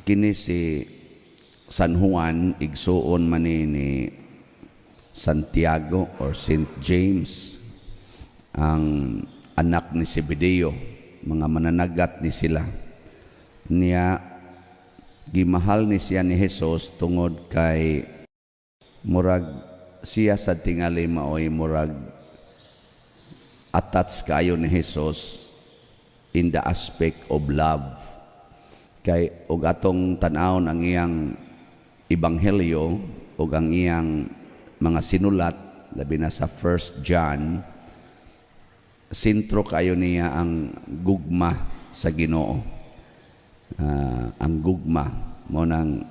kini si San Juan igsuon man ni Santiago or Saint James, ang anak ni Zebedeo, mga mananagat ni sila. Niya gimahal ni siya ni Jesus tungod kay murag siya sa tingali maoy murag attached kayo ni Jesus in the aspect of love. Kay og atong tan-awon ang iyang ebanghelyo ug ang iyang mga sinulat, labi na sa 1 John, sentro kayo niya ang gugma sa Ginoo. Ang gugma mo ng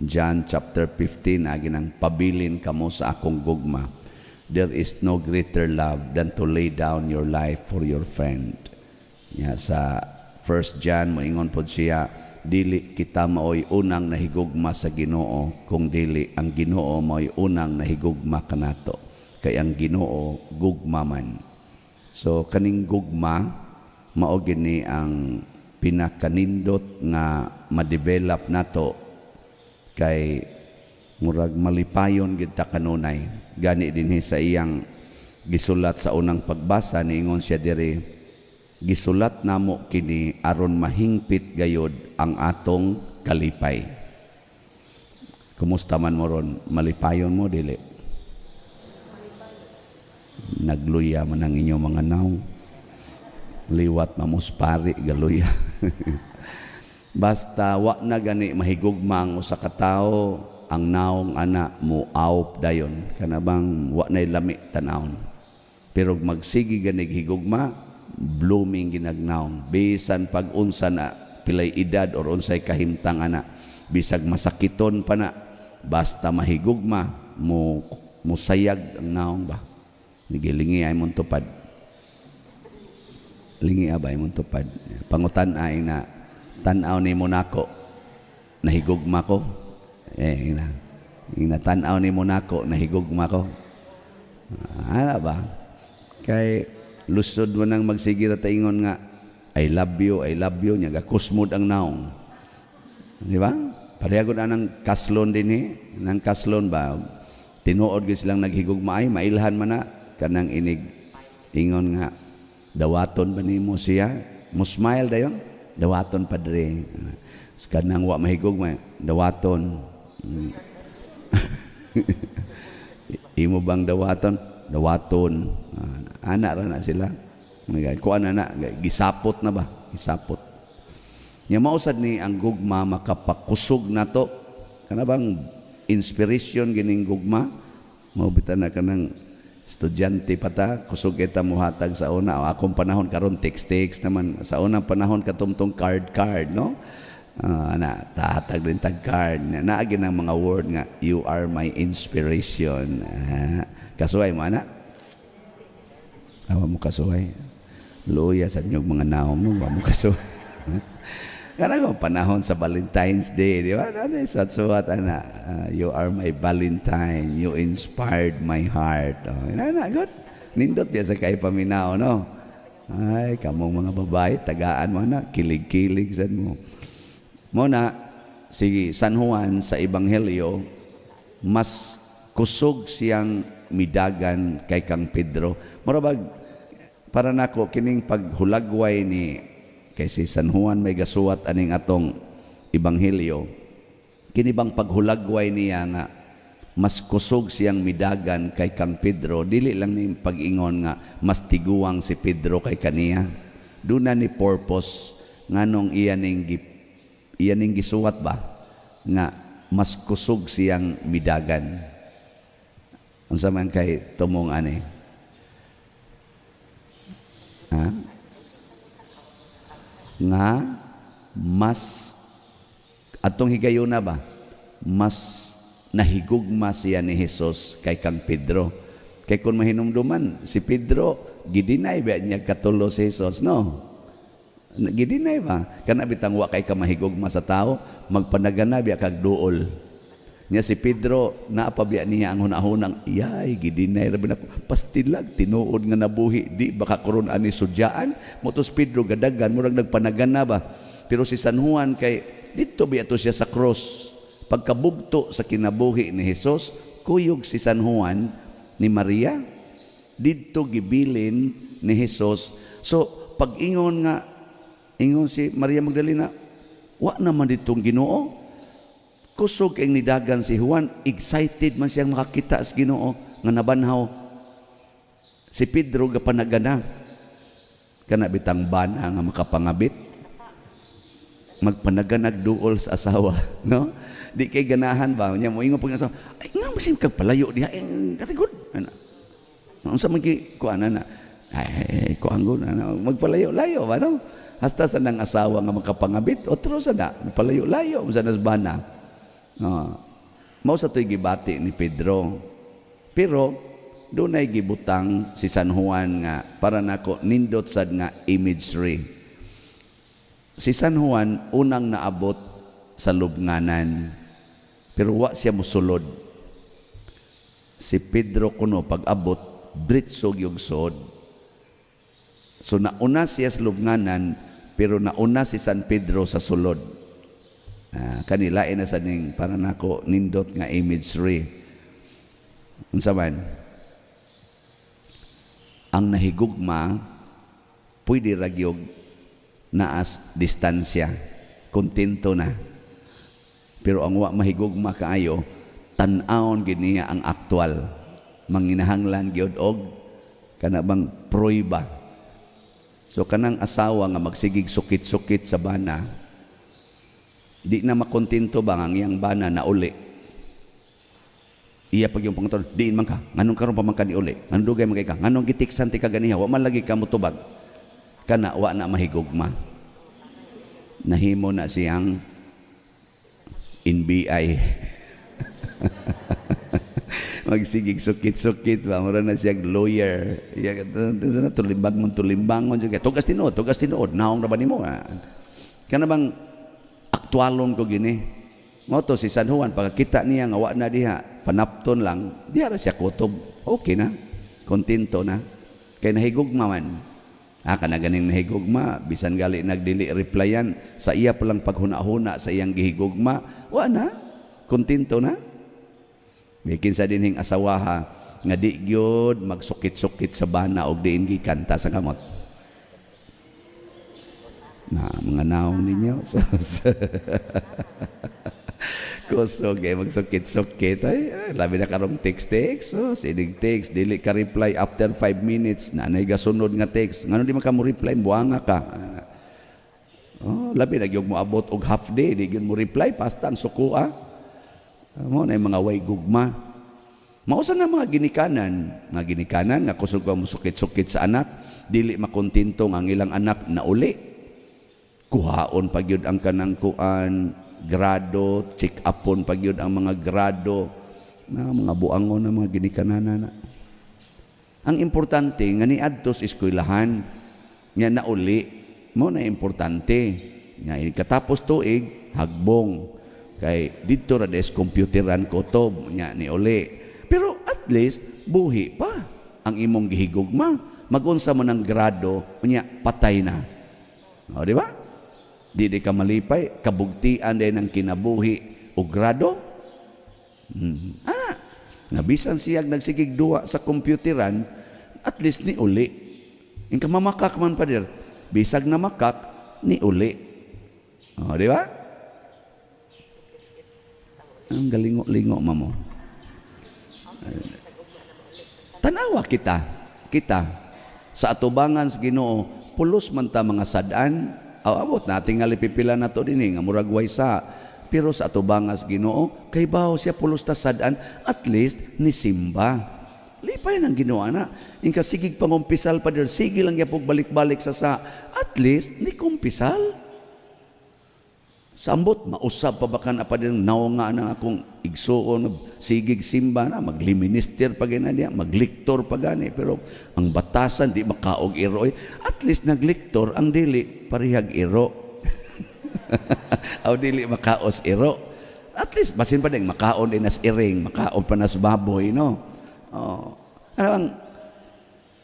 John chapter 15, agi nang pabilin kamo sa akong gugma. There is no greater love than to lay down your life for your friend. Sa 1 John, moingon po siya, dili kita maoy unang nahigugma sa Ginoo, kung dili ang Ginoo maoy unang nahigugma kanato. Kay ang Ginoo gugma man. So kaning gugma mao gini ang pinakanindot nga ma-develop nato, kay murag malipayon gid ta kanunay. Gani dinhi sa iyang gisulat sa unang pagbasa, niingon siya diri, gisulat namo kini aron mahingpit gayod ang atong kalipay. Kumusta man mo ron? Malipayon mo dili? Nagluya man ang inyong mga naong. Liwat mamuspari galuya. Basta wa na gani mahigugmang usa ka tawo, ang naong ana mo awp dayon, kanabang wa nay lami tanawon. Pero magsigi gani higugma, blooming ginagnaon, bisan pag unsa na pilay edad or unsay kahimtang ana, bisag masakiton pa na, basta mahigugma mo musayag ang naong ba. Nigilingi ay mong tupad, lingi abay mong tupad. Pangutan ay na tanaw ni mo nako nahigugma ko, ina tanaw ni mo nako nahigugma ko. Ano ba, kay lusod mo nang magsigira taingon nga I love you nya gakusmod ang naong, di ba? Parehagod anang kaslon din nang kaslon ba, tinuod gyud silang naghigugma ay mailhan man na kanang inig ingon nga dawaton ba nimo siya, mo smile dayon, dawaton pa diri kanang wa mahigugma, dawaton. Imo bang dawaton? Dawaton. Anak ra na sila. Kuan na gisapot na ba? Gisapot. Nya mausad ni ang gugma makapakusog nato. Kana bang inspiration gining gugma? Maubitan na kanang estudyante pa ta, kusog kita muhatag sa una. O akong panahon karon text naman. Sa unang panahon katumtong card, no? Tahatag din tag card. Naagi ng mga word nga, you are my inspiration. Kasuway mo, anak? Awa mo kasuway. Luya sa inyong mga naong mo, awa mo kasuway. Karang panahon sa Valentine's Day, di ba? Suwat, anak, you are my Valentine. You inspired my heart. Anak, good. Nindot biya sa kay paminaw, no? Ay, kamong mga babae, tagaan mo, anak. Kilig-kilig sa mo. Muna, si San Juan sa Ebanghelyo, mas kusog siyang midagan kay kang Pedro. Marabag, para nako kining paghulagway ni kay si San Juan may gasuwat aning atong Ebanghelyo, kini bang paghulagway niya nga mas kusog siyang midagan kay kang Pedro, dili lang ni pag-ingon nga mas tiguang si Pedro kay kaniya. Duna ni purpose nganong iyaning gisuwat ba nga mas kusog siyang midagan. Unsa man kay tumong ani? Nga mas atong higayuna ba? Mas nahigugma siya ni Jesus kay kang Pedro. Kay kung mahinumduman si Pedro, gidinay ba niya katulo si Jesus, no? Gidinay ba? Kana bitang wa kay ka mahigugma sa tao, magpanagana biya kag duol. Nya si Pedro naapabiya niya ang hunahunang, iyay gidinay rabi nako, pastilag tinuod nga nabuhi, di baka karon ani sudyaan. Motos Pedro gadagan murag nagpanagana ba. Pero si San Juan kay dito biyato siya sa cross. Pagkabugto sa kinabuhi ni Jesus, kuyog si San Juan ni Maria, dito gibilin ni Jesus. So, pag ingon si Maria Magdalena, wa naman ditong Ginoo. Kusog ang nidagan si Juan, excited man siyang makakita sa Ginoo nga nabanhaw. Si Pedro gapanagana, kana bitang bana nga makapangabit, magpanaganag duol sa asawa, no? Di kay ganahan ba nya mo ingon pag asawa, ay nga masim kag palayo diha, kati good. Unsa man ki kuan na? Ay kuan gud magpalayo-layo ba no? Hasta sa nang asawa nga makapangabit, otro sa na palayo-layo sa nasbana. Mao sa to'y gibati ni Pedro. Pero dunay gibutang si San Juan nga para nako nindot sad nga imagery. Si San Juan unang naabot sa lubnganan, pero wa siya mosulod. Si Pedro kuno pag-abot diretso yugsod. So nauna siya sa lubnganan, pero nauna si San Pedro sa sulod. Kanilain na sa ning para nako nindot nga imagery. Unsa man? Ang nahigugma pwede ragyog naas distansya, kontento na. Pero ang wa mahigugma kaayo, tan-awon gid niya ang aktual. Manginahanglan gyud og kana bang proyba. So kanang asawa nga magsigig sukit-sukit sa bana, di na makontento ba ang iyang bana na uli? Iya pag yung pangton, diin man ka, nganong karon pa man ka ni uli, nganong dugay man kay ka, nganong gitiksan ti kaganiha, wa man lagi ka mutubag, kana wa na mahigugma. Nahimo na siyang NBI. Magsigig sukit-sukit ba, mura na siyang lawyer. Tulimbangon, tugas tinuod, naong na ba ni mo? Kana bang aktualon ko gini. Mo to si San Juan pagkita niya nga wa na diha, panapton lang, diha ra siya kutob. Okay na. Kontento na. Kay nahigugma man. Kana ganing nahigugma, bisan gali nagdili replyan sa iya palang paghuna-huna sa iyang gihigugma, wa na. Kontento na. Bikin sa dinhing asawaha nga di gyud magsukit-sukit sa bana og diin gikanta sa kamot. Na mga naong ninyo. Kusog magsukit-sukit ay labi na karong text. So sinig text dili ka reply after 5 minutes na nagasunod nga text. Ngano di man ka mo reply, buanga ka. Labi na gyud mo abot og half day, di gyud mo reply pasta ang sukua. Mo na mga way gugma. Mausa na mga ginikanan nga kusog ka mo sukit-sukit sa anak, dili makontento ang ilang anak na uli. Kuhaon pagyud ang kanang kuan, grado, check upon pagyud ang mga grado, na mga buangon na mga ginikanan na. Ang importante nga niadto sa eskwelahan nga nauli, mo na importante. Nga katapos tuig hagbong kay dito ra des computeran kutob nya ni uli. Pero at least buhi pa ang imong gihigugma. Magunsa mo ng grado nya patay na. Di ba? Di ka malipay, kabugtian din ng kinabuhi o grado. Nabisan siyag nagsigig duwa sa computeran, at least ni uli. Yung kamamakak man pa dir, bisag na makak, ni uli. Di ba? Ang galingo-lingo mamo. Tanawa kita, sa atubangan sa Ginoo, pulos man ta mga sadaan, abot nating nga lipipila na to din nga murag waysa, pero sa atubangas Ginoo kay bawo siya pulos ta sadaan, at least ni simba lipay nang Ginoo na ingka sigig pangumpisal pa der, sige lang gyapog balik-balik sa at least ni kumpisal sambot mausab pa bakan apa din naunga na akong igsuon sigig simba na magliminister pa gina niya, magliktor pa gani, pero ang batasan di makaog iro, at least nagliktor ang dili parihag iro. Aw dili makaos iro, at least basin pa ding makaon din as iring, makaon pa nas baboy, no?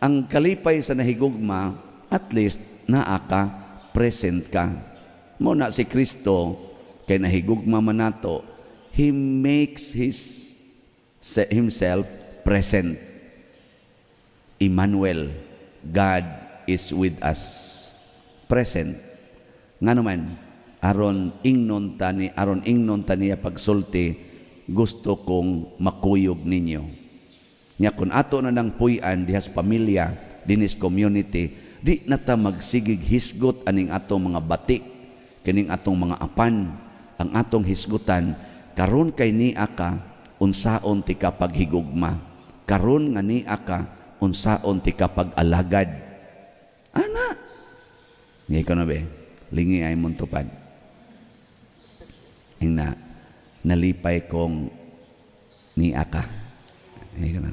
Ang kalipay sa nahigugma, at least naa ka, present ka. Mo na si Kristo kay nahigugma man nato, He makes Himself present. Emmanuel, God is with us. Present. Nga naman, aron ingnon taniya pagsulti, gusto kong makuyog ninyo. Nya kung ato na nang puy-an dihas pamilya, dinis community, di nata magsigig hisgot aning atong mga batik, kining atong mga apan, ang atong hisgutan, karon kay niya ka, unsaon ti ka paghigugma. Karon nga niya ka, unsaon ti ka pag-alagad. Ana! Ngayon ko na be, lingi ay mong tupad. Nalipay kong niya ka. Ngayon ko na.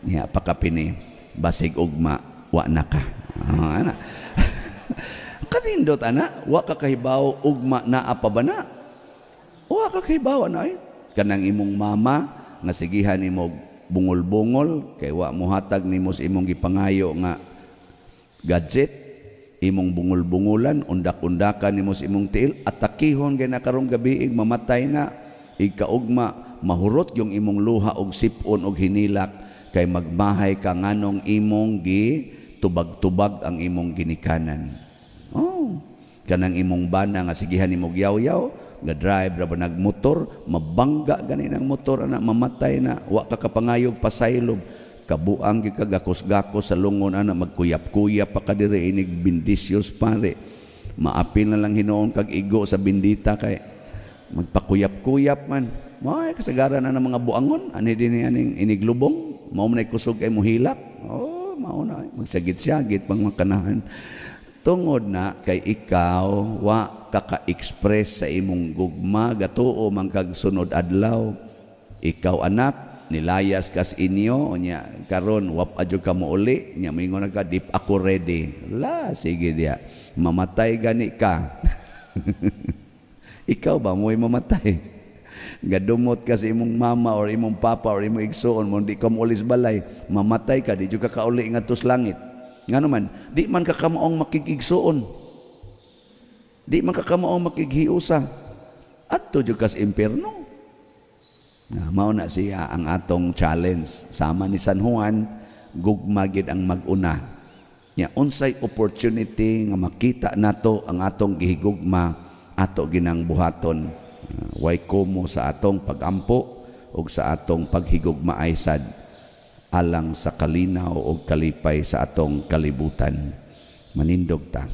Niya pakapini, basig ugma, wa na ka. Ana. Kanindot, ana, wa ka kahibaw, ugma na apa ba na? Wa ka kahibaw, ana eh. Kanang imong mama, nga sigihan imong bungol-bungol, kay wa muhatag nimo sa imong gipangayo nga gadget, imong bungol-bungulan, undak-undakan nimo sa imong tiil, atakihon kay na karong gabi, mamatay na, ikaugma, mahurot yung imong luha og sipon og hinilak, kay magmahay ka nganong imong tubag-tubag ang imong ginikanan. Oh, kanang imong bana nga sigihan imong yaw-yaw, nga drive ra ba nagmotor, mabangga ganin ang motor ana, mamatay na, wa ka kapangayog pasaylob, kabuang gi ka gakos-gakos sa lungon ana, magkuyap-kuyap pa ka diri, inig bindisios pare, maapil na lang hinuon kag igo sa bindita, kay magpakuyap-kuyap man, may kasagaran na ng mga buangon, ani din aning iniglubong, mao man ay kusog kay muhilak, oh mao na magsagit-sagit pang makanahan. Tungod na kay ikaw wa kaka-express sa imong gugma, gatuo man kag sunod adlaw, ikaw anak nilayas kas inyo nya karon wap adyo ka mo uli nya moingon ka dip ako ready, la sige dia mamatay gani ka. Ikaw ba mo'y mamatay? Gadumot ka sa imong mama or imong papa or imong igsoon mo, di ka muulis balay, mamatay ka, di ka kauli nga tus langit. Nga naman, di man ka kamaong makikigsoon, di man ka kamaong makighiusa, at to ka sa impyerno. Mao na siya ang atong challenge. Sama ni San Juan, gugmagid ang mag-una. Nya unsay opportunity nga makita nato ang atong gihigugma, ato ginang buhaton. Way komo sa atong pagampo o sa atong paghigugma ay sad alang sa kalinaw o kalipay sa atong kalibutan. Manindog ta.